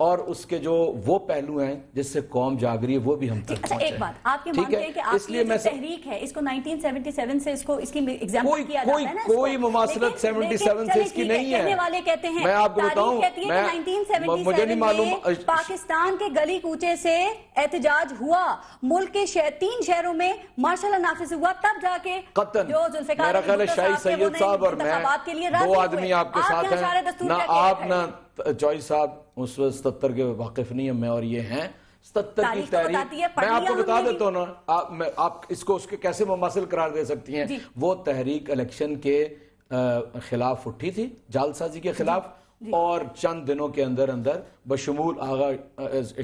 اور اس کے جو وہ پہلو ہیں جس سے قوم جاگ رہی ہے وہ بھی ہم تک اچھا ایک بات آپ یہ مانتے ہیں کہ آپ کی جو تحریک ہے اس کو 1977 سے اس کی ایگزامپل کیا جاتا ہے نا, کوئی مماثلت 77 سے اس کی نہیں ہے. کہنے والے کہتے ہیں, میں آپ کو بتاؤں, کہتی ہے کہ 1977 میں پاکستان کے گلی کوچے سے احتجاج ہوا, ملک کے 3 شہروں میں مارشل لا نافذ ہوا, تب جا کے جو ذوالفقار میرا خیال ہے شاہی سید صاحب اور میں 2 آدمی آپ کے ساتھ ہیں, نہ آپ نہ چوئی صاحب اس 77 کے واقف نہیں ہیں, میں اور یہ ہیں 77 کی تحریک. میں آپ کو بتا دیتا ہوں نا, آپ اس کو اس کے کیسے مماثل قرار دے سکتی ہیں. وہ تحریک الیکشن کے خلاف اٹھی تھی, جعل سازی کے خلاف, اور چند دنوں کے اندر بشمول آغا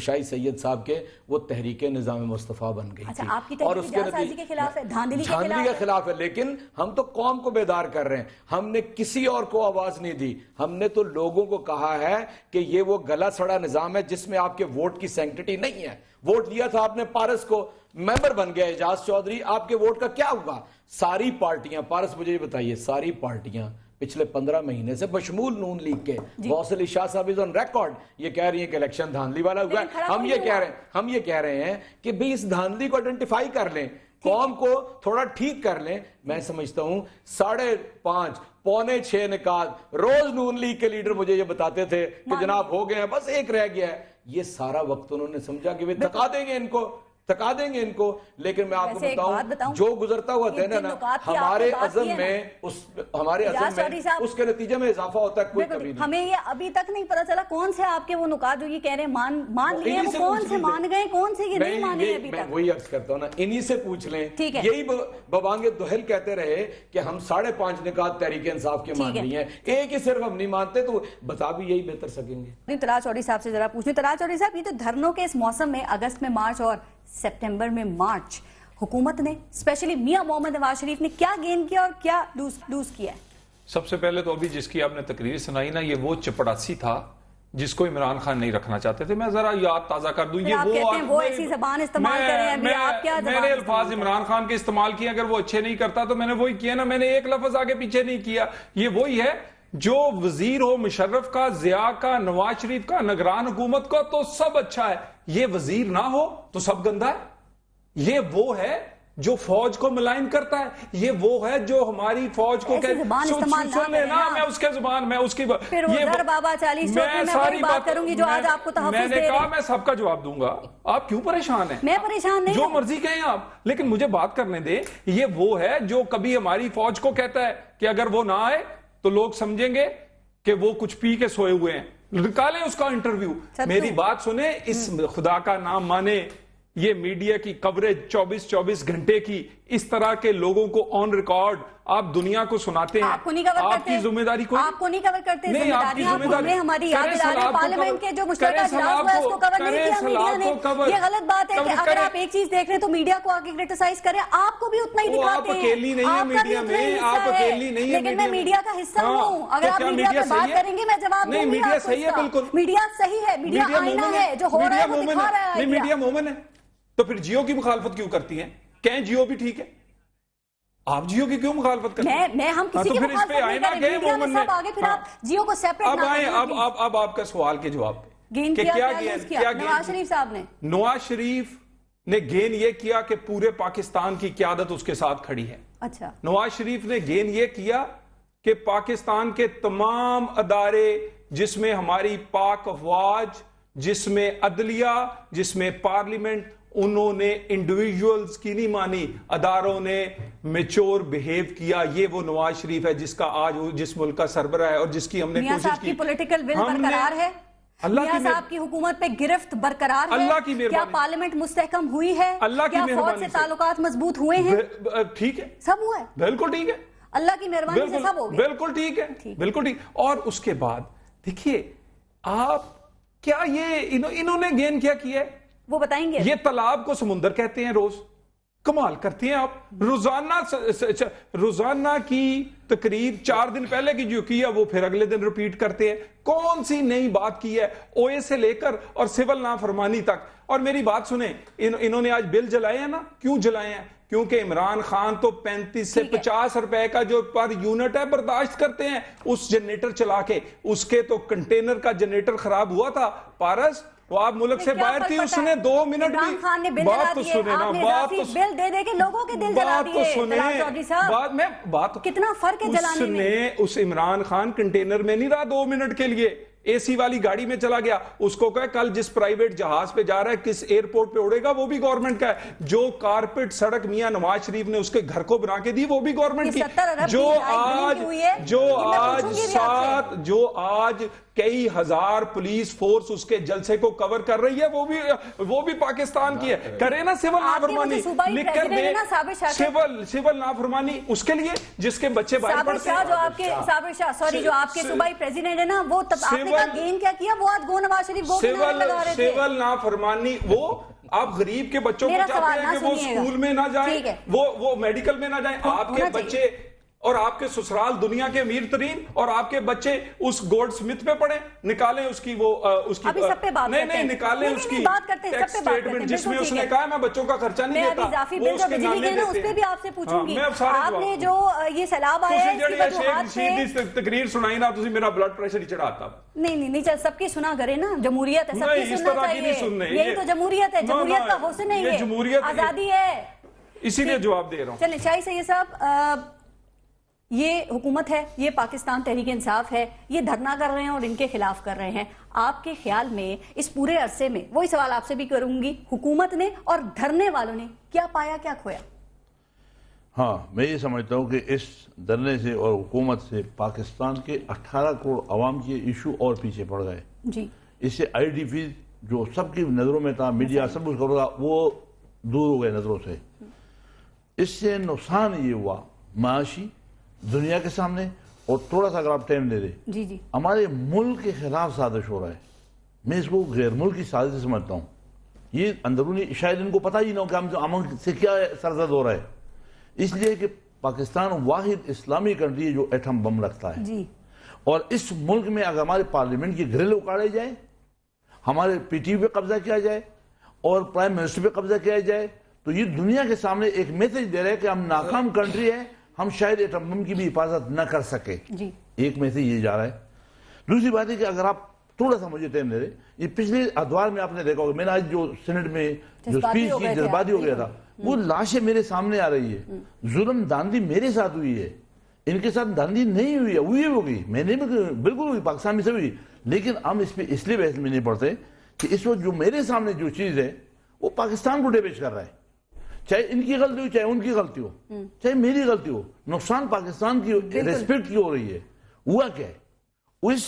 شاہی سید صاحب کے وہ تحریک نظام مصطفیٰ بن گئی تھی. اور اس کے جعل کے خلاف ہے, دھاندلی کے خلاف ہے, لیکن ہم تو قوم کو بیدار کر رہے ہیں. ہم نے کسی اور کو آواز نہیں دی, ہم نے تو لوگوں کو کہا ہے کہ یہ وہ گلا سڑا نظام ہے جس میں آپ کے ووٹ کی سینکٹیٹی نہیں ہے. ووٹ دیا تھا آپ نے پارس کو, ممبر بن گیا اعجاز چودھری, آپ کے ووٹ کا کیا ہوگا؟ ساری پارٹیاں, پارس مجھے یہ بتائیے, ساری پارٹیاں پچھلے 15 مہینے سے بشمول نون لیگ کے غوث علی شاہ صاحب از آن ریکارڈ یہ کہہ رہی ہیں کہ الیکشن دھاندلی والا ہوا ہے. ہم یہ کہہ رہے ہیں کہ بھی اس دھاندلی کو آئیڈینٹیفائی کر لیں, قوم کو تھوڑا ٹھیک کر لیں. میں سمجھتا ہوں 5:30 پونے 6 نکات روز نون لیگ کے لیڈر مجھے یہ بتاتے تھے کہ جناب ہو گئے ہیں, بس ایک رہ گیا ہے. یہ سارا وقت انہوں نے سمجھا کہ وہ تھکا دیں گے ان کو, لیکن میں آپ کو بتاؤں جو گزرتا ہوا دن ہے نا, ہمارے عزم میں اس کے نتیجے میں اضافہ ہوتا ہے, کوئی کمی نہیں. ہمیں یہ ابھی تک نہیں پتا چلا کون سے آپ کے وہ نکات جو یہ کہہ رہے ہیں مان لیے, وہ کون سے مان گئے, کون سے یہ نہیں مانے ابھی تک. میں وہی عرض کرتا ہوں نا, انہی سے پوچھ لیں. یہی ببانگ دہل کہتے رہے کہ ہم 5.5 نکات تحریک انصاف کے مان لی ہیں, ایک ہی صرف ہم نہیں مانتے, تو بتا بھی یہی بہتر سکیں گے. طلعت چودھری صاحب سے ذرا پوچھیں. طلعت چودھری صاحب, یہ تو دھرنوں کے اس موسم میں اگست میں مارچ اور سپٹمبر میں مارچ, حکومت نے اسپیشلی میاں محمد نواز شریف نے کیا گین کیا اور کیا لوز کیا ہے؟ سب سے پہلے تو ابھی جس کی آپ نے تقریر سنائی نا, یہ وہ چپڑاسی تھا جس کو عمران خان نہیں رکھنا چاہتے تھے. میں ذرا یاد تازہ کر دوں, وہ ایسی زبان استعمال کر رہے ہیں, میں نے الفاظ عمران خان کے استعمال کیے, اگر وہ اچھے نہیں کرتا تو میں نے وہی کیا نا, میں نے ایک لفظ آگے پیچھے نہیں کیا. یہ وہی ہے جو وزیر ہو مشرف کا, ضیاء کا, نواز شریف کا, نگران حکومت کا, تو سب اچھا ہے. یہ وزیر نہ ہو تو سب گندا ہے. یہ وہ ہے جو فوج کو ملائن کرتا ہے, یہ وہ ہے جو ہماری فوج کو سن لینا, میں اس کے زبان, میں اس کی میں نے کہا میں سب کا جواب دوں گا, آپ کیوں پریشان ہیں؟ میں پریشان نہیں, جو مرضی کہیں آپ, لیکن مجھے بات کرنے دیں. یہ وہ ہے جو کبھی ہماری فوج کو کہتا ہے کہ اگر وہ نہ آئے تو لوگ سمجھیں گے کہ وہ کچھ پی کے سوئے ہوئے ہیں, نکالیں اس کا انٹرویو. میری بات سنیں, اس خدا کا نام مانے, یہ میڈیا کی کوریج 24 گھنٹے کی اس طرح کے لوگوں کو آن ریکارڈ آپ دنیا کو سناتے ہیں. آپ کی ذمہ داری کوئی آپ کو نہیں کور کرتے, نہیں, آپ کی ذمہ داری ہماری یاد دلانے پارلیمنٹ کے جو مشترکہ اجلاس ہوا ہے اس کو کور نہیں کیا میڈیا نے. یہ غلط بات ہے کہ اگر آپ ایک چیز دیکھ رہے ہیں تو میڈیا کو آگے کرٹیسائز کریں, آپ کو بھی اتنا ہی دکھاتے ہیں. آپ اکیلی نہیں ہیں میڈیا میں, آپ اکیلی نہیں ہیں, لیکن میں میڈیا کا حصہ ہوں. اگر آپ میڈیا پہ بات کریں گے میں جواب دوں گی. میڈیا صحیح ہے, بالکل میڈیا صحیح ہے, میڈیا آئینہ ہے, جو ہو رہا ہے وہ دکھا رہا ہے. میڈیا مومن ہے, تو پھر جیو کی مخالفت کیوں کرتی ہیں؟ کہیں جیو بھی ٹھیک ہے, آپ جیو کی کیوں مخالفت کرتے ہیں؟ میں ہم کسی کی مخالفت نہیں کر رہے, میڈیا میں سب آگے, پھر آپ جیو کو سیپریٹ نہ کریں. اب آپ کا سوال کے جواب پہ گین کیا نواز شریف صاحب نے. نواز شریف نے گین یہ کیا کہ پورے پاکستان کی قیادت اس کے ساتھ کھڑی ہے. اچھا, نواز شریف نے گین یہ کیا کہ پاکستان کے تمام ادارے, جس میں ہماری پاک افواج, جس میں عدلیہ, جس میں پارلیمنٹ, انہوں نے انڈیویجولز کی نہیں مانی, اداروں نے میچور بہیو کیا. یہ وہ نواز شریف ہے جس کا آج جس ملک کا سربراہ ہے اور جس کی ہم نے کوشش کی. پولیٹیکل ول برقرار ہے, میاں صاحب کی حکومت پہ گرفت برقرار ہے, اللہ کی مہربانی, کیا پارلیمنٹ مستحکم ہوئی ہے, اللہ کی مہربانی, فوج سے تعلقات مضبوط ہوئے ہیں, ٹھیک ہے, سب ہوا ہے, بالکل ٹھیک ہے, اللہ کی مہربانی سے سب ہو گیا, بالکل ٹھیک ہے, بالکل ٹھیک. اور اس کے بعد دیکھیے آپ, کیا یہ انہوں نے گین کیا ہے وہ بتائیں گے. یہ تالاب کو سمندر کہتے ہیں, روز کمال کرتے ہیں آپ. روزانہ کی تقریر 4 دن پہلے کی جو کیا وہ پھر اگلے دن ریپیٹ کرتے ہیں. کون سی نئی بات کی ہے او اے سے لے کر اور سول نافرمانی تک. اور میری بات سنیں, انہوں نے آج بل جلائے ہیں نا, کیوں جلائے ہیں؟ کیونکہ عمران خان تو 35 سے 50 روپے کا جو پر یونٹ ہے برداشت کرتے ہیں. اس جنریٹر چلا کے, اس کے تو کنٹینر کا جنریٹر خراب ہوا تھا پارس, وہ آپ ملک سے باہر تھی, اس نے 2 منٹ بھی بات تو سنے نا, بات تو بل دے دے کے لوگوں کے دل جلا دیے. بعد میں بات کتنا فرق ہے جلانے میں. اس نے اس عمران خان کنٹینر میں نہیں رہا 2 منٹ کے لیے, اے سی والی گاڑی میں چلا گیا. اس کو کہا کل جس پرائیویٹ جہاز پہ جا رہا ہے کس ایئرپورٹ پہ اڑے گا وہ بھی گورنمنٹ کا ہے. جو کارپیٹ سڑک میاں نواز شریف نے اس کے گھر کو بنا کے دی وہ بھی گورنمنٹ کی. جو آج کئی ہزار پولیس فورس اس کے جلسے کو کور کر رہی ہے وہ بھی پاکستان کی ہے. کرے نا سول نافرمانی, لکھ کر دے سول نافرمانی اس کے لیے جس کے بچے باہر پڑھتے ہیں. جو آپ کے صوبائی پریزیڈنٹ ہے نا, وہ آپ نے گین کیا کیا, وہ آج گو نواز شریف گو کنارے لگا رہے تھے. سول نافرمانی وہ آپ غریب کے بچوں کو چاہتے ہیں کہ وہ اسکول میں نہ جائیں, وہ میڈیکل میں نہ جائیں. آپ کے بچے اور آپ کے سسرال دنیا کے امیر ترین, اور آپ کے بچے اس گولڈ سمتھ پہ پڑھیں, نکالیں اس کی نہیں نکالیں اس کی ٹیکس سٹیٹمنٹ جس میں اس نے کہا میں بچوں کا خرچہ نہیں دیتا, وہ اس کے نانے دیتے. اس پہ بھی آپ سے پوچھوں گی, آپ نے جو یہ سیلاب آیا ہے تقریر سنائی نا, تسی میرا بلڈ پریشر ہی چڑھاتا. نہیں چل, سب کی سنا کرے نا, جمہوریت ہے, سب کی سننا چاہیے. یہی تو جمہوریت ہے, جمہوریت کا حسن ہے, یہ آزادی ہے, اسی لیے جواب دے رہا ہوں. چلیں شاہی سید صاحب, یہ حکومت ہے, یہ پاکستان تحریک انصاف ہے, یہ دھرنا کر رہے ہیں اور ان کے خلاف کر رہے ہیں. آپ کے خیال میں اس پورے عرصے میں, وہی سوال آپ سے بھی کروں گی, حکومت نے اور دھرنے والوں نے کیا پایا کیا کھویا؟ ہاں, میں یہ سمجھتا ہوں کہ اس دھرنے سے اور حکومت سے پاکستان کے 18 کروڑ عوام کے ایشو اور پیچھے پڑ گئے. جی, اس سے آئی ڈی پی جو سب کی نظروں میں تھا, میڈیا سب کچھ کر رہا, وہ دور ہو گئے نظروں سے. اس سے نقصان یہ ہوا معاشی دنیا کے سامنے, اور تھوڑا سا اگر آپ ٹائم دے دیں, جی ہمارے ملک کے خلاف سازش ہو رہا ہے. میں اس کو غیر ملکی سازش سمجھتا ہوں. یہ اندرونی شاید ان کو پتہ ہی نہ ہو کہ ہم سے کیا سرزد ہو رہا ہے. اس لیے کہ پاکستان واحد اسلامی کنٹری ہے جو ایٹم بم رکھتا ہے, جی, اور اس ملک میں اگر ہمارے پارلیمنٹ کی گرل اکاڑے جائے, ہمارے پی ٹی وی پہ قبضہ کیا جائے, اور پرائم منسٹر پہ قبضہ کیا جائے, تو یہ دنیا کے سامنے ایک میسج دے رہے کہ ہم ناکام کنٹری ہے, ہم شاید ایٹم بم کی بھی حفاظت نہ کر سکے. جی, ایک میسج یہ جا رہا ہے. دوسری بات ہے کہ اگر آپ تھوڑا سا مجھے ٹائم دے رہے, یہ پچھلے ادوار میں آپ نے دیکھا ہوگا, میں نے آج جو سینٹ میں جو اسپیچ کی جذباتی ہو گیا تھا, وہ لاشیں میرے سامنے آ رہی ہے. ظلم داندی میرے ساتھ ہوئی ہے, ان کے ساتھ داندی نہیں ہوئی ہے, ہوئی ہوگی, میں نے بالکل ہوئی, پاکستان میں سے ہوئی. لیکن ہم اس پہ اس لیے بحث میں نہیں پڑتے کہ اس وقت جو میرے سامنے جو چیز ہے وہ پاکستان کو ڈیمیج کر رہا ہے. چاہے ان کی غلطی ہو, چاہے ان کی غلطی ہو, چاہے میری غلطی ہو, نقصان پاکستان کی ریسپیکٹ کی ہو رہی ہے. ہوا کیا ہے, اس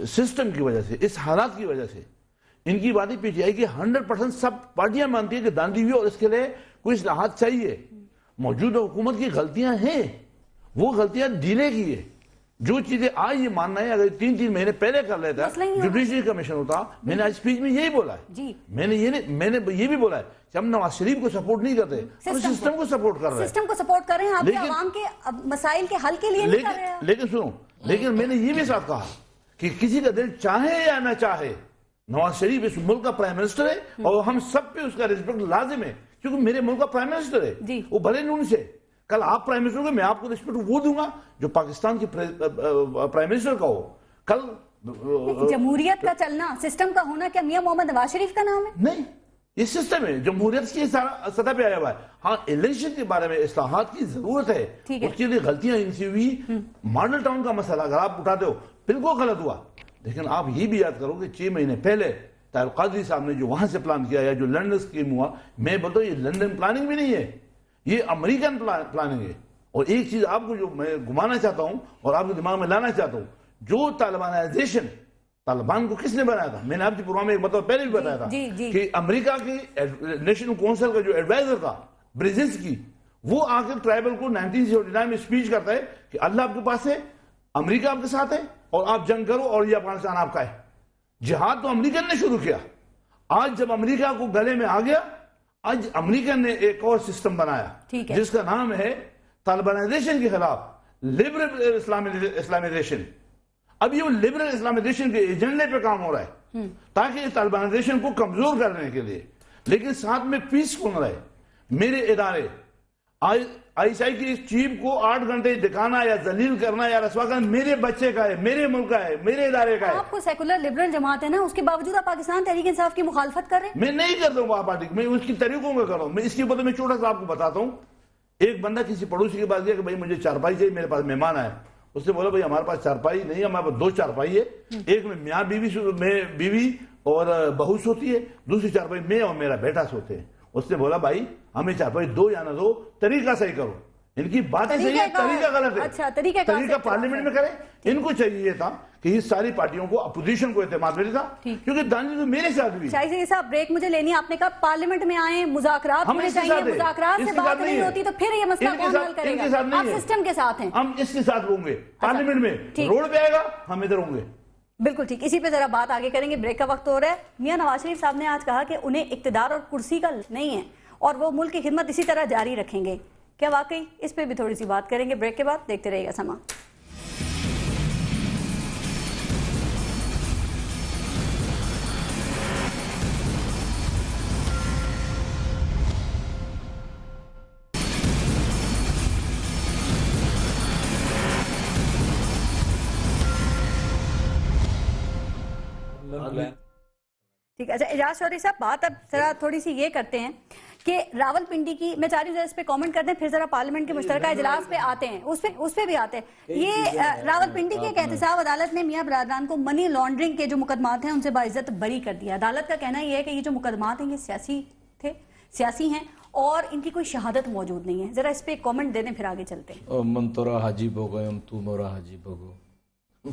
سسٹم کی وجہ سے, اس حالات کی وجہ سے ان کی باتیں پیچھے آئی کہ 100% سب پارٹیاں مانتی ہیں کہ داندی ہوئی اور اس کے لیے کوئی اصلاحات چاہیے. موجودہ حکومت کی غلطیاں ہیں, وہ غلطیاں ڈیلے کی ہے. جو چیزیں آج یہ ماننا ہے, اگر 3 مہینے پہلے کر لیتا جوڈیشری کمیشن ہوتا, میں نے آج اسپیچ میں یہی بولا ہے. میں نے یہ بھی بولا ہے کہ ہم نواز شریف کو سپورٹ نہیں کرتے, ہم سسٹم کو سپورٹ کر رہے ہیں. سسٹم کو سپورٹ کر رہے ہیں, آپ کے عوام کے مسائل کے حل کے لیے نہیں کر رہے ہیں. لیکن سنو, لیکن میں نے یہ بھی ساتھ کہا کہ کسی کا دل چاہے یا نہ چاہے, نواز شریف اس ملک کا پرائم منسٹر ہے, اور ہم سب پہ اس کا ریسپیکٹ لازم ہے, کیونکہ میرے ملک کا پرائم منسٹر ہے. وہ بھلے نون سے, کل آپ پرائم منسٹر کو, میں آپ کو ریسپیکٹ وہ دوں گا جو پاکستان کی پرائم منسٹر کا ہو. کل جمہوریت کا چلنا, سسٹم کا ہونا کیا میاں محمد نواز شریف کا نام ہے؟ نہیں, یہ سسٹم ہے, جمہوریت کی سطح پہ آیا ہوا ہے. ہاں, الیکشن کے بارے میں اصلاحات کی ضرورت ہے, اس کے لیے غلطیاں ان سے ہوئی. ماڈل ٹاؤن کا مسئلہ اگر آپ اٹھاتے ہو, بالکل غلط ہوا, لیکن آپ یہ بھی یاد کرو کہ 6 مہینے پہلے طاہر القادری صاحب نے جو وہاں سے پلان کیا, یا جو لنڈن اسکیم ہوا, میں بولتا ہوں یہ لنڈن پلاننگ بھی نہیں ہے, یہ امریکن پلاننگ ہے. اور ایک چیز آپ کو جو میں گھمانا چاہتا ہوں اور آپ کے دماغ میں لانا چاہتا ہوں, جو طالبانائزیشن, طالبان کو کس نے بنایا تھا, میں نے آپ کے پروگرام میں ایک بطور پہلے بھی بتایا تھا کہ امریکہ کی نیشنل کونسل کا جو ایڈوائزر تھا برزنسکی, وہ آ کے ٹرائبل کو 1979 میں اسپیچ کرتا ہے کہ اللہ آپ کے پاس ہے, امریکہ آپ کے ساتھ ہے, اور آپ جنگ کرو, اور یہ افغانستان آپ کا ہے. جہاد تو امریکن نے شروع کیا. آج جب امریکہ کو گلے میں آ گیا, آج امریکن نے ایک اور سسٹم بنایا جس کا نام ہے طالبانائزیشن کے خلاف لبرل اسلامائزیشن. اب یہ لبرل اسلامائزیشن کے ایجنڈے پہ کام ہو رہا ہے تاکہ طالبانائزیشن کو کمزور کرنے کے لیے, لیکن ساتھ میں پیس کون رہے. میرے ادارے ISI کی اس چیف کو 8 گھنٹے دکھانا یا ذلیل کرنا یا رسوا کرنا میرے بچے کا ہے, میرے ملک کا ہے, میرے ادارے کا ہے. آپ کو سیکولر لبرل جماعت ہے نا, اس کے باوجود آپ پاکستان تحریک انصاف کی مخالفت کر رہے ہیں. میں نہیں کرتا ہوں پارٹی, میں اس کی طریقوں میں کر رہا ہوں. میں اس کی بات میں چھوٹا سا آپ کو بتاتا ہوں. ایک بندہ کسی پڑوسی کے پاس گیا کہ بھائی مجھے چارپائی چاہیے, میرے پاس مہمان آیا. اس نے بولا بھائی ہمارے پاس چارپائی نہیں ہے, ہمارے پاس 2 چارپائی ہے, ایک میں میاں بیوی اور بہو سوتی ہے, دوسری چارپائی میں اور میرا بیٹا سوتے ہیں. اس نے بولا بھائی ہمیں چارپائی 2 یا نہ 2, طریقہ صحیح کرو. ان کی باتیں صحیح ہے, طریقہ غلط ہے. اچھا, طریقہ پارلیمنٹ میں کریں. ان کو چاہیے یہ تھا کہ یہ ساری پارٹیوں کو اپوزیشن کو اعتماد ملے تھا, کیونکہ دانش تو میرے ساتھ بھی. شاہی صاحب بریک مجھے لینی ہے. آپ نے کہا پارلیمنٹ میں آئیں, مذاکرات ہونے چاہیے, مذاکرات سے بات نہیں ہوتی تو پھر یہ مسئلہ کون حل کرے گا؟ آپ سسٹم کے ساتھ ہیں. ہم اس کے ساتھ ہوں گے پارلیمنٹ میں, روڈ پہ آئے گا ہم ادھر ہوں گے. بالکل ٹھیک, اسی پہ ذرا بات آگے کریں گے, بریک کا وقت ہو رہا ہے. میاں نواز شریف صاحب نے آج کہا کہ انہیں اقتدار اور کرسی کا نہیں ہے اور وہ ملک کی خدمت اسی طرح جاری رکھیں گے. کیا واقعی؟ اس پہ بھی تھوڑی سی بات کریں گے بریک کے بعد. دیکھتے رہیے گا سما. ٹھیک ہے, اچھا اعجاز چودھری صاحب, بات اب ذرا تھوڑی سی یہ کرتے ہیں کہ راول پنڈی کی, میں چاہ رہی ہوں اس پہ کامنٹ کرتے ہیں, پھر ذرا پارلیمنٹ کے مشترکہ اجلاس پہ آتے ہیں, اس پہ بھی آتے ہیں. یہ راول پنڈی کی ایک احتساب عدالت نے میاں برادران کو منی لانڈرنگ کے جو مقدمات ہیں ان سے باعزت بری کر دیا. عدالت کا کہنا یہ ہے کہ یہ جو مقدمات ہیں یہ سیاسی ہیں اور ان کی کوئی شہادت موجود نہیں ہے. ذرا اس پہ ایک کامنٹ دے دیں پھر آگے چلتے ہیں. من تورا حاجی بگویم تو مورا حاجی بگو.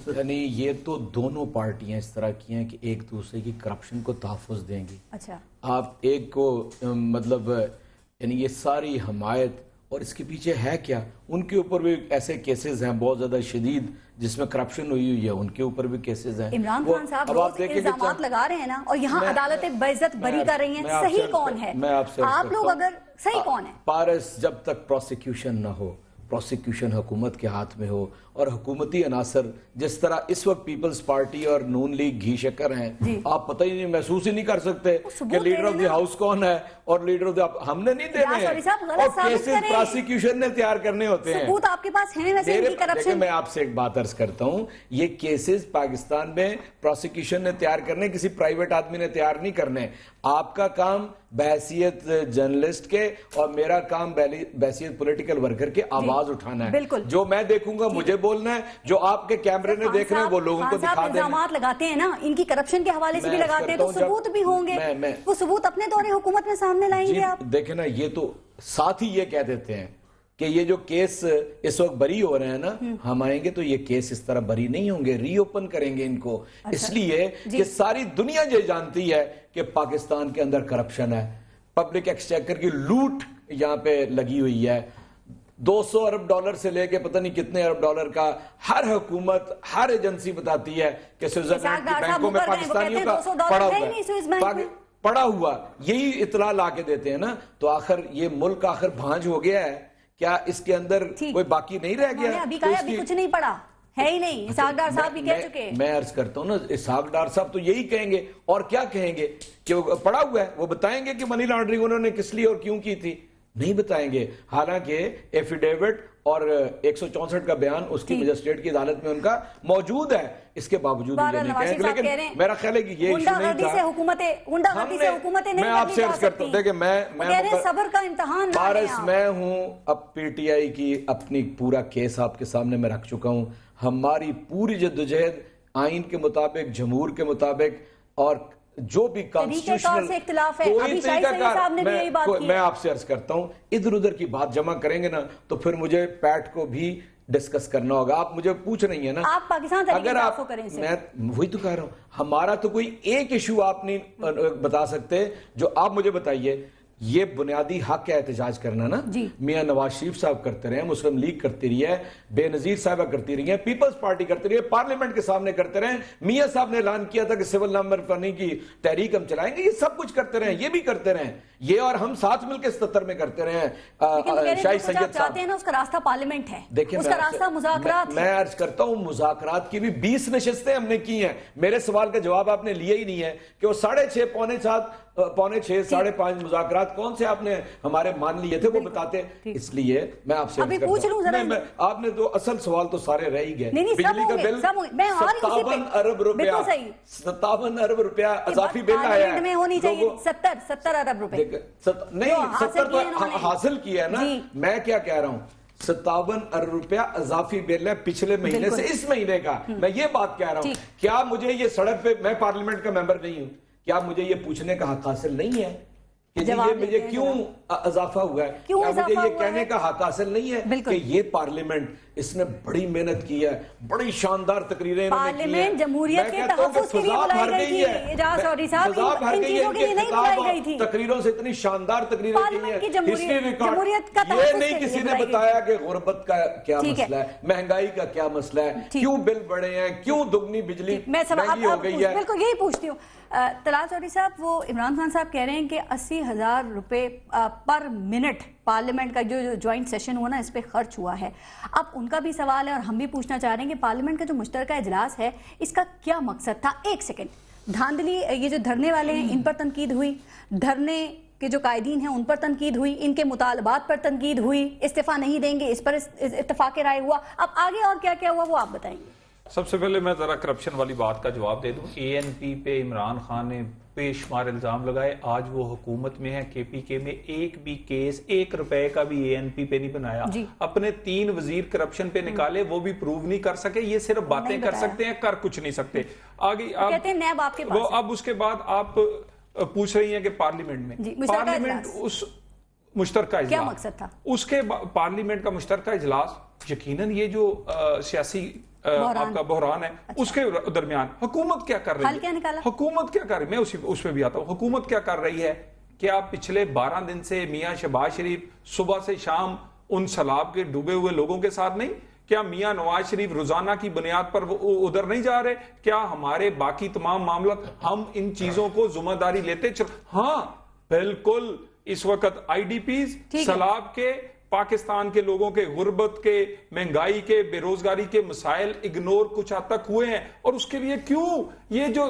یعنی یہ تو دونوں پارٹیاں اس طرح کی ہیں کہ ایک دوسرے کی کرپشن کو تحفظ دیں گی. اچھا, آپ ایک کو مطلب یعنی یہ ساری حمایت, اور اس کے پیچھے ہے کیا؟ ان کے اوپر بھی ایسے کیسز ہیں بہت زیادہ شدید جس میں کرپشن ہوئی ہے, ان کے اوپر بھی کیسز ہیں. عمران خان صاحب روز الزامات لگا رہے ہیں نا, اور یہاں عدالتیں باعزت بری کر رہی ہیں. صحیح کون ہے؟ آپ لوگ اگر صحیح کون ہے؟ پارس, جب تک پروسیکیوشن نہ ہو, پروسیکیوشن حکومت کے ہاتھ میں ہو, اور حکومتی عناصر جس طرح اس وقت پیپلز پارٹی اور نون لیگ گھی شکر ہیں, آپ پتہ ہی نہیں, محسوس ہی نہیں کر سکتے کہ لیڈر آف دی ہاؤس کون ہے اور لیڈر آف دی, ہم نے نہیں دینے ہیں, اور کیسز پروسیکیوشن نے تیار کرنے ہوتے ہیں. ثبوت آپ کے پاس ہیں ویسے ان کی کرپشن. میں آپ سے ایک بات عرض کرتا ہوں, یہ کیسز پاکستان میں پروسیکیوشن نے تیار کرنے, کسی پرائیویٹ آدمی نے تیار نہیں کرنے. آپ کا کام بحیثیت جرنلسٹ کے اور میرا کام بحیثیت پولیٹیکل ورکر کے آواز اٹھانا ہے. جو میں دیکھوں گا مجھے بولنا ہے, جو آپ کے کیمرے نے دیکھنا ہے وہ لوگوں کو دکھا دینا. الزامات لگاتے ہیں نا, ان کی کرپشن کے حوالے سے بھی لگاتے ہیں, تو ثبوت بھی ہوں گے, وہ ثبوت اپنے دور حکومت میں سامنے لائیں گے آپ. دیکھیں نا, یہ تو ساتھ ہی یہ کہہ دیتے ہیں کہ یہ جو کیس اس وقت بری ہو رہے ہیں نا, ہم آئیں گے تو یہ کیس اس طرح بری نہیں ہوں گے, ری اوپن کریں گے ان کو. اس لیے کہ ساری دنیا یہ جانتی ہے کہ پاکستان کے اندر کرپشن ہے, پبلک ایکسچیکر کی لوٹ یہاں پہ لگی ہوئی ہے. $200 ارب سے لے کے پتہ نہیں کتنے ارب ڈالر کا ہر حکومت, ہر ایجنسی بتاتی ہے کہ سوئٹزرلینڈ کی بینکوں میں پاکستانیوں کا پڑا ہوا, یہی اطلاع لا کے دیتے ہیں نا. تو آخر یہ ملک آخر بھانج ہو گیا ہے کیا؟ اس کے اندر کوئی باقی نہیں رہ گیا؟ ابھی کچھ نہیں پڑا ہے ہی نہیں. اسحاق ڈار صاحب بھی کہہ چکے. میں عرض کرتا ہوں نا, اسحاق ڈار صاحب تو یہی کہیں گے, اور کیا کہیں گے کہ وہ پڑا ہوا ہے. وہ بتائیں گے کہ منی لانڈرنگ انہوں نے کس لیے اور کیوں کی تھی؟ نہیں بتائیں گے. حالانکہ ایفیڈیوٹ اور 164 کا بیان اس کی مجسٹریٹ کی عدالت میں ان کا موجود ہے, اس کے باوجود لیکن میرا خیال ہے کہ یہ ایشو نہیں تھا. میں آپ سے عرض کرتا ہوں, دیکھیں میں صبر کا امتحان پارس میں ہوں, اب پی ٹی آئی کی اپنی پورا کیس آپ کے سامنے میں رکھ چکا ہوں. ہماری پوری جدوجہد آئین کے مطابق, جمہور کے مطابق, اور جو بھی کانسٹیٹیوشنل کوئی طریقہ کار, میں آپ سے عرض کرتا ہوں, ادھر ادھر کی بات جمع کریں گے نا تو پھر مجھے پیٹ کو بھی ڈسکس کرنا ہوگا. آپ مجھے پوچھ رہی ہیں نا, آپ پاکستان اگر آپ, میں وہی تو کہہ رہا ہوں, ہمارا تو کوئی ایک ایشو آپ نہیں بتا سکتے جو آپ مجھے بتائیے. یہ بنیادی حق ہے احتجاج کرنا نا. میاں نواز شریف صاحب کرتے رہے ہیں, مسلم لیگ کرتی رہی ہے, بے نظیر صاحبہ کرتی رہی ہیں, پیپلز پارٹی کرتی رہی ہے, پارلیمنٹ کے سامنے کرتے رہے ہیں. میاں صاحب نے اعلان کیا تھا کہ سول نمبر فنی کی تحریک ہم چلائیں گے, یہ سب کچھ کرتے رہے ہیں, یہ بھی کرتے رہے ہیں. یہ اور ہم ساتھ مل کے 77 میں کرتے رہے ہیں شاہی سید صاحب چاہتے ہیں نا اس کا راستہ پارلیمنٹ ہے، دیکھیں اس کا راستہ مذاکرات ہے۔ میں عرض کرتا ہوں مذاکرات کی بھی 20 نشستیں ہم نے کی ہیں، میرے سوال کا جواب آپ نے لیا ہی نہیں ہے کہ وہ 6:30 پونے 7 پونے 6 5:30 مذاکرات کون سے آپ نے ہمارے مان لیے تھے وہ بتاتے۔ اس لیے میں آپ سے ابھی پوچھ لوں ذرا، آپ نے تو اصل سوال تو سارے رہ ہی گئے، نہیں بجلی کا بل 57 ارب روپیہ 57 ارب روپیہ اضافی بل آیا ہے، میں ہونی چاہیے 70 ارب روپے، نہیں 70 تو حاصل کیا ہے نا، میں کیا کہہ رہا ہوں 57 ارب روپیہ اضافی بل ہے پچھلے مہینے سے اس مہینے کا، میں یہ بات کہہ رہا ہوں۔ کیا مجھے یہ سڑک پہ، میں پارلیمنٹ کا ممبر نہیں ہوں، کیا مجھے یہ پوچھنے کا حق حاصل نہیں ہے کہ یہ مجھے کیوں اضافہ ہوا ہے؟ کیا مجھے یہ کہنے کا حق حاصل نہیں ہے کہ یہ پارلیمنٹ اس نے بڑی محنت کی ہے، بڑی شاندار تقریریں پارلیمنٹ جمہوریت کے تحفظ کے لیے بلائی گئی تھی، اعجاز چودھری صاحب ان چیزوں کے لیے نہیں بلائی گئی تھی، تقریروں سے اتنی شاندار تقریریں کی ہیں، جمہوریت کا یہ نہیں کسی نے بتایا کہ غربت کا کیا مسئلہ ہے، مہنگائی کا کیا مسئلہ ہے، کیوں بل بڑھے ہیں، کیوں دگنی بجلی مہنگی ہو گئی ہے۔ بالکل یہی پوچھتی ہوں طلال چودھری صاحب، وہ عمران خان صاحب کہہ رہے ہیں کہ 80,000 روپے پر منٹ پارلیمنٹ کا جو جوائنٹ سیشن ہوا نا اس پہ خرچ ہوا ہے۔ اب ان کا بھی سوال ہے اور ہم بھی پوچھنا چاہ رہے ہیں کہ پارلیمنٹ کا جو مشترکہ اجلاس ہے اس کا کیا مقصد تھا؟ ایک سیکنڈ، دھاندلی یہ جو دھرنے والے ہیں ان پر تنقید ہوئی، دھرنے کے جو قائدین ہیں ان پر تنقید ہوئی، ان کے مطالبات پر تنقید ہوئی، استعفیٰ نہیں دیں گے اس پر اتفاق رائے ہوا، اب آگے اور کیا کیا ہوا وہ آپ بتائیں گے۔ سب سے پہلے میں ذرا کرپشن والی بات کا جواب دے دوں۔ اے این پی پہ عمران خان نے بے شمار الزام لگائے، آج وہ حکومت میں ہے، کے پی کے میں ایک بھی کیس 1 روپے کا بھی اے این پی پہ نہیں بنایا، اپنے 3 وزیر کرپشن پہ نکالے، وہ بھی پروو نہیں کر سکے، یہ صرف باتیں کر سکتے ہیں، کر کچھ نہیں سکتے۔ آگے اب اس کے بعد آپ پوچھ رہی ہیں کہ پارلیمنٹ میں پارلیمنٹ اس مشترکہ اجلاس کیا مقصد تھا، اس کے پارلیمنٹ کا مشترکہ اجلاس یقیناً یہ جو سیاسی آپ کا بحران ہے اس کے درمیان حکومت کیا کر رہی ہے، حکومت کیا کر رہی ہے، میں اس پہ بھی آتا ہوں، حکومت کیا کر رہی ہے کہ آپ پچھلے 12 دن سے میاں شہباز شریف صبح سے شام ان سیلاب کے ڈوبے ہوئے لوگوں کے ساتھ نہیں؟ کیا میاں نواز شریف روزانہ کی بنیاد پر ادھر نہیں جا رہے؟ کیا ہمارے باقی تمام معاملات ہم ان چیزوں کو ذمہ داری لیتے ہاں بالکل، اس وقت آئی ڈی پیز، سیلاب کے، پاکستان کے لوگوں کے غربت کے، مہنگائی کے، بے روزگاری کے مسائل اگنور کچھ حد تک ہوئے ہیں، اور اس کے لیے کیوں یہ جو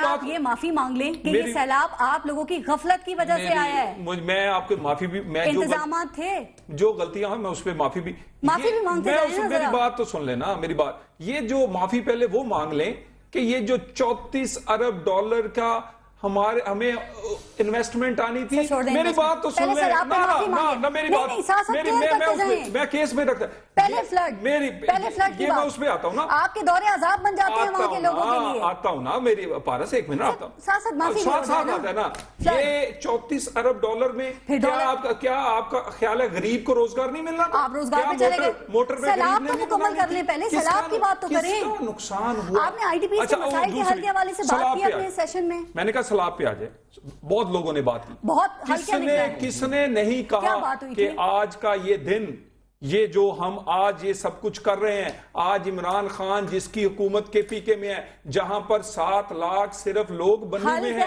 آپ یہ معافی مانگ لیں کہ یہ سیلاب آپ لوگوں کی غفلت کی وجہ سے آیا ہے۔ میں آپ کے معافی بھی، میں انتظامات تھے، جو غلطیاں ہیں میں اس پہ معافی بھی مانگتے ہیں، میری بات تو سن لینا، میری بات یہ جو معافی پہلے وہ مانگ لیں کہ یہ جو 34 ارب ڈالر کا ہمیں انویسٹمنٹ آنی تھی، میری بات تو سن لیں نا، میری بات میں کیس میں رکھتا پہلے فلڈ یہ میں اس پہ آتا ہوں نا، آپ کے دورے عذاب بن جاتے ہیں وہاں کے لوگوں کے لیے، آتا ہوں نا، میری پارس ایک منٹ آتا ہوں، ساتھ آتا ہے نا، یہ 34 ارب ڈالر میں کیا آپ کا خیال ہے غریب کو روزگار نہیں ملنا؟ آپ روزگار پہ چلے گئے، موٹر پہ سیلاب کو مکمل کر لیں، پہلے سیلاب کی بات تو کریں، نقصان ہوا، آپ نے آئی ٹی پی کے مسائل کے حل کے حوالے سے بات کی اپنے سیشن میں، میں نے کہا سیلاب پہ آ جائے، بہت لوگوں نے بات کی، بہت کس نے نہیں کہا کہ آج کا یہ دن، یہ جو ہم آج یہ سب کچھ کر رہے ہیں، آج عمران خان جس کی حکومت کے پی کے میں ہے، جہاں پر 7 لاکھ صرف لوگ بنو میں ہیں،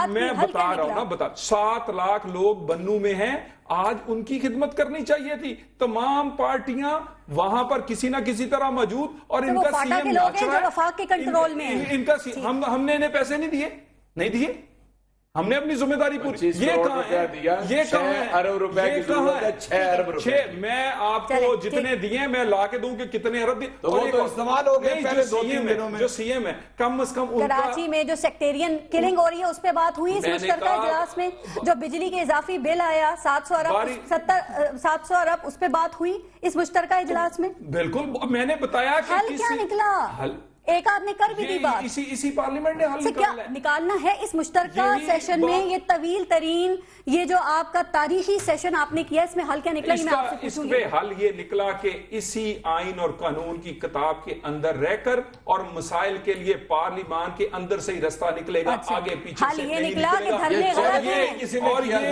میں بتا رہا ہوں نا، 7 لاکھ لوگ بنو میں ہیں، آج ان کی خدمت کرنی چاہیے تھی، تمام پارٹیاں وہاں پر کسی نہ کسی طرح موجود، اور ان کا سی ایم ناچ رہا ہے، ان کا ہم نے انہیں پیسے نہیں دیے، ہم نے اپنی ذمہ داری پوری، یہ کہاں ہے، یہ کہاں ہے، 6 ارب روپے کی ضرورت ہے، 6 ارب روپے، میں آپ کو جتنے دیے میں لا کے دوں کہ کتنے ارب دیے، تو وہ تو استعمال ہو گئے پہلے 2-3 دنوں میں، جو سی ایم ہے کم از کم کراچی میں جو سیکٹیرین کلنگ ہو رہی ہے اس پہ بات ہوئی اس مشترکہ اجلاس میں، جو بجلی کے اضافی بل آیا 700 ارب اس پہ بات ہوئی اس مشترکہ اجلاس میں، بالکل میں نے بتایا کہ حل کیا نکلا، ایک آدمی کر بھی دی بات، اسی پارلیمنٹ نے حل نکالنا ہے اس مشترکہ سیشن میں، یہ طویل ترین یہ جو آپ کا تاریخی سیشن آپ نے کیا، اس میں حل کیا نکلا؟ اس میں حل یہ نکلا کہ اسی آئین اور قانون کی کتاب کے اندر رہ کر اور مسائل کے لیے پارلیمان کے اندر سے ہی رستہ نکلے گا، آگے پیچھے سے نہیں نکلے گا، اور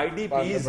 IDPs,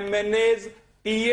MNAs, TA,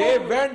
they went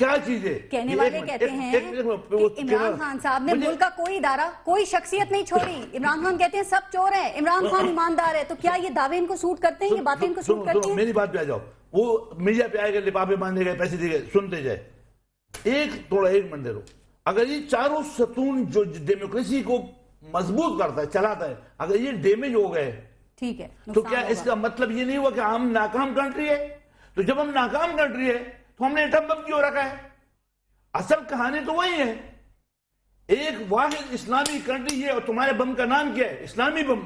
کیا چیز ہے؟ کہنے والے کہتے ہیں کہ عمران خان صاحب نے ملک کا کوئی ادارہ کوئی شخصیت نہیں چھوڑی. عمران خان کہتے ہیں سب چور ہیں, عمران خان ایماندار ہے. تو کیا یہ دعوے ان کو سوٹ کرتے ہیں, یہ باتیں ان کو سوٹ کرتی ہیں؟ میری بات پہ آ جاؤ. وہ میڈیا پہ آئے گا, لفافے باندھے گئے, پیسے دے گئے, سنتے جائے. ایک منٹ دے لو. اگر یہ چاروں ستون جو ڈیموکریسی کو مضبوط کرتا ہے, چلاتا ہے, اگر یہ ڈیمیج ہو گئے, ٹھیک ہے, تو کیا اس کا مطلب یہ نہیں ہوا کہ ہم ناکام کنٹری ہے؟ تو جب ہم ناکام کنٹری ہے تو ہم نے ایٹم بم کیوں رکھا ہے؟ اصل کہانی تو وہی ہے. ایک واحد اسلامی کنٹری ہے, اور تمہارے بم کا نام کیا ہے؟ اسلامی بم.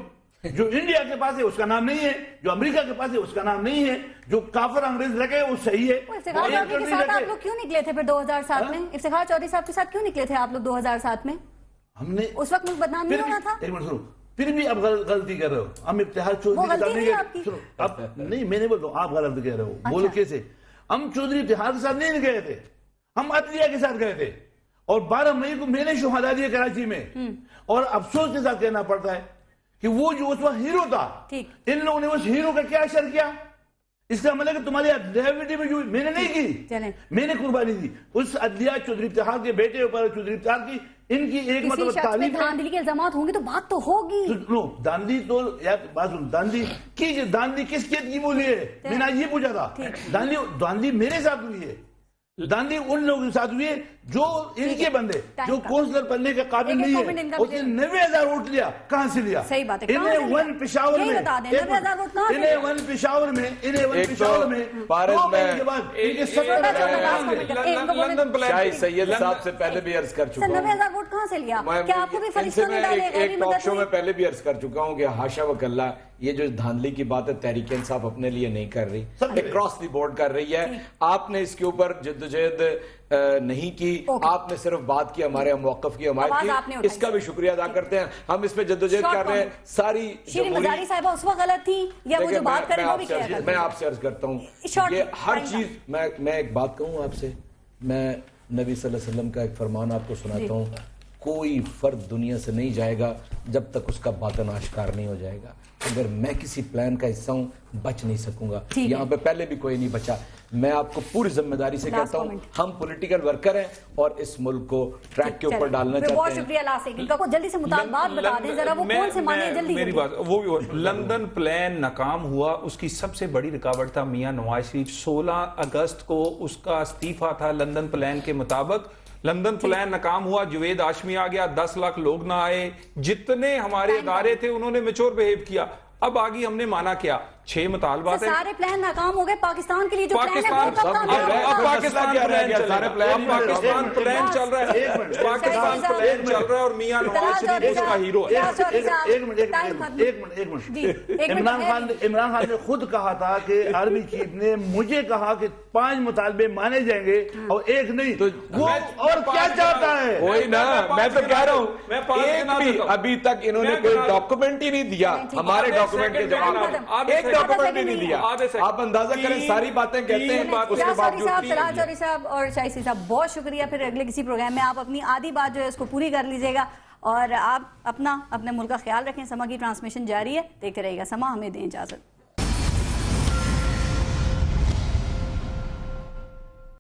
جو انڈیا کے پاس ہے اس کا نام نہیں ہے, جو امریکہ کے پاس ہے اس کا نام نہیں ہے, جو کافر انگریز رکھے وہ صحیح ہے. افتخار چودھری کے ساتھ آپ لوگ کیوں نکلے تھے پھر 2007 میں؟ افتخار چودھری صاحب کے ساتھ کیوں نکلے تھے آپ لوگ 2007 میں؟ ہم نے اس وقت ملک بدنام نہیں ہونا تھا. ایک منٹ سنو, پھر بھی اب غلطی کر رہے ہو. ہم افتخار چودھری کے ساتھ نہیں گئے. اب نہیں, میں نے بول رہا ہوں, آپ غلط کہہ رہے ہو. بولو کیسے؟ ہم چودھری افتخار کے ساتھ نہیں گئے تھے, ہم عدلیہ کے ساتھ گئے تھے. اور 12 مئی کو میں نے شہادہ دیے کراچی میں, اور افسوس کے ساتھ کہنا پڑتا ہے کہ وہ جو اس وقت ہیرو تھا, ان لوگوں نے اس ہیرو کا کیا اثر کیا؟ اس کا مطلب کہ تمہاری ڈیویڈی میں جو میں نے نہیں کی, میں نے قربانی دی. اس عدلیہ چودھری افتخار کے بیٹے اوپر چودھری افتخار کی, ان کی ایک مطلب تعریف ہے. دھاندلی کے الزامات ہوں گے تو بات تو ہوگی. داندلی تو یار بات سن, داندلی کی داندلی کس چیز کی بولی ہے؟ میں نے آج یہ پوچھا تھا. داندلی میرے ساتھ ہوئی ہے, داندلی ان لوگوں کے ساتھ ہوئی ہے جو ان کے بندے, جو کونسلر بننے کے قابل نہیں ہے. اس نے 90,000 ووٹ لیا, کہاں سے لیا؟ صحیح بات ہے. انہیں ون پشاور میں, انہیں ون پشاور میں, انہیں ون پشاور میں شاہی سید صاحب سے پہلے بھی عرض کر چکا ہوں, 90,000 ووٹ کہاں سے لیا؟ کیا آپ کو بھی فرشتوں نے ڈالے؟ ایک ٹاک شو میں پہلے بھی عرض کر چکا ہوں کہ حاشا وکلا یہ جو دھاندلی کی بات ہے تحریک انصاف اپنے لیے نہیں کر رہی, اکراس دی بورڈ کر رہی ہے. آپ نے اس کے اوپر جدوجہد نہیں کی, آپ نے صرف بات کی, ہمارے موقف کی حمایت کی, اس کا بھی شکریہ ادا کرتے ہیں. ہم اس پہ جدوجہد کر رہے ہیں. ساری شیرین مزاری صاحبہ اس وقت غلط تھی یا وہ جو بات کریں وہ بھی کیا کریں؟ میں آپ سے عرض کرتا ہوں, یہ ہر چیز, میں ایک بات کہوں آپ سے, میں نبی صلی اللہ علیہ وسلم کا ایک فرمان آپ کو سناتا ہوں, کوئی فرد دنیا سے نہیں جائے گا جب تک اس کا باطن آشکار نہیں ہو جائے گا. اگر میں کسی پلان کا حصہ ہوں بچ نہیں سکوں گا. یہاں پہ پہلے بھی کوئی نہیں بچا. میں آپ کو پوری ذمہ داری سے کہتا ہوں, ہم پولیٹیکل ورکر ہیں اور اس ملک کو ٹریک کے اوپر ڈالنا چاہتے ہیں. بہت شکریہ لاسک کا کو جلدی سے مطالبات بتا دیں ذرا, وہ کون سے مانے جلدی. میری بات وہ لندن پلان ناکام ہوا, اس کی سب سے بڑی رکاوٹ تھا میاں نواز شریف. 16 اگست کو اس کا استعفیٰ تھا لندن پلان کے مطابق. لندن پلان ناکام ہوا, جوید ہاشمی آ گیا, 10 لاکھ لوگ نہ آئے, جتنے ہمارے ادارے تھے انہوں نے میچور بہیو کیا. اب آگی ہم نے مانا کیا, 6 مطالبات ہیں. سارے پلان ناکام ہو گئے. پاکستان کے لیے جو پلان ہے وہ کب کام اب پاکستان پلان چل رہا ہے, پاکستان پلان چل رہا ہے, پاکستان پلان چل رہا ہے, اور میاں نواز شریف اس کا ہیرو ہے. عمران خان نے خود کہا تھا کہ آرمی چیف نے مجھے کہا کہ 5 مطالبے مانے جائیں گے اور ایک نہیں. تو وہ اور کیا چاہتا ہے؟ وہی نا, میں تو کہہ رہا ہوں, ایک بھی ابھی تک انہوں نے کوئی ڈاکومنٹ ہی نہیں دیا. ہمارے ڈاکومنٹ کے جواب ایک ڈاکومنٹ نہیں دیا. آپ اندازہ کریں, ساری باتیں کہتے ہیں اس کے باوجود. سراج چودھری صاحب اور شاہی صاحب بہت شکریہ. پھر اگلے کسی پروگرام میں آپ اپنی آدھی بات جو ہے اس کو پوری کر لیجیے گا, اور آپ اپنے ملک کا خیال رکھیں. سما کی ٹرانسمیشن جاری ہے, دیکھتے رہیے گا سما. ہمیں دیں اجازت.